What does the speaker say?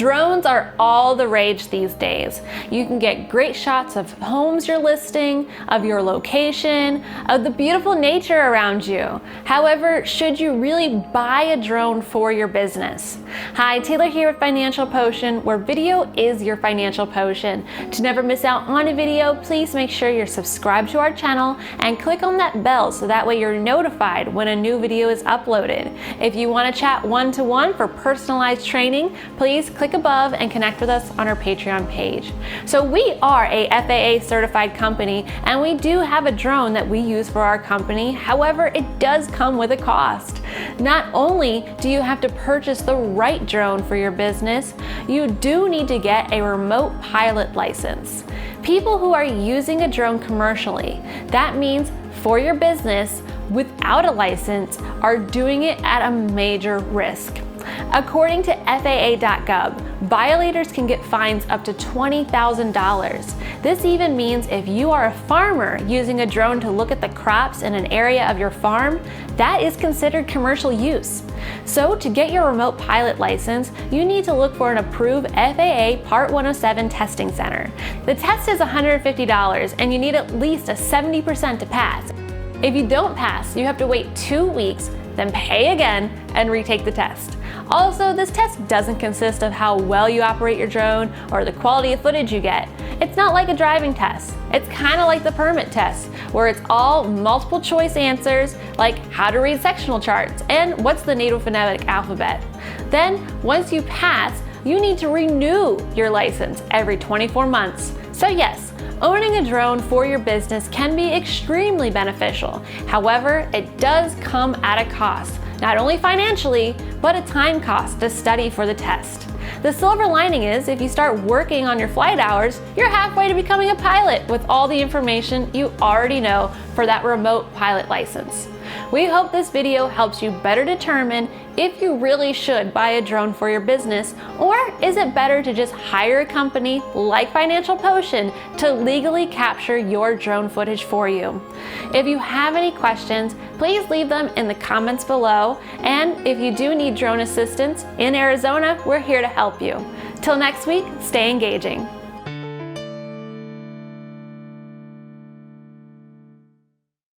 Drones are all the rage these days. You can get great shots of homes you're listing, of your location, of the beautiful nature around you. However, should you really buy a drone for your business? Hi, Taylor here with Financial Potion, where video is your financial potion. To never miss out on a video, please make sure you're subscribed to our channel and click on that bell so that way you're notified when a new video is uploaded. If you want to chat one-to-one for personalized training, please click above and connect with us on our Patreon page. So we are a FAA certified company and we do have a drone that we use for our company. However, it does come with a cost. Not only do you have to purchase the right drone for your business, you do need to get a remote pilot license. People who are using a drone commercially, that means for your business, without a license, are doing it at a major risk. According to FAA.gov, violators can get fines up to $20,000. This even means if you are a farmer using a drone to look at the crops in an area of your farm, that is considered commercial use. So to get your remote pilot license, you need to look for an approved FAA Part 107 testing center. The test is $150 and you need at least a 70% to pass. If you don't pass, you have to wait 2 weeks, then pay again and retake the test. Also, this test doesn't consist of how well you operate your drone or the quality of footage you get. It's not like a driving test. It's kind of like the permit test, where it's all multiple choice answers like how to read sectional charts and what's the native phonetic alphabet. Then, once you pass, you need to renew your license every 24 months. So yes, owning a drone for your business can be extremely beneficial. However, it does come at a cost, not only financially, but a time cost to study for the test. The silver lining is if you start working on your flight hours, you're halfway to becoming a pilot with all the information you already know for that remote pilot license. We hope this video helps you better determine if you really should buy a drone for your business, or is it better to just hire a company like Financial Potion to legally capture your drone footage for you. If you have any questions, please leave them in the comments below, and if you do need drone assistance in Arizona, we're here to help you. Till next week, stay engaging.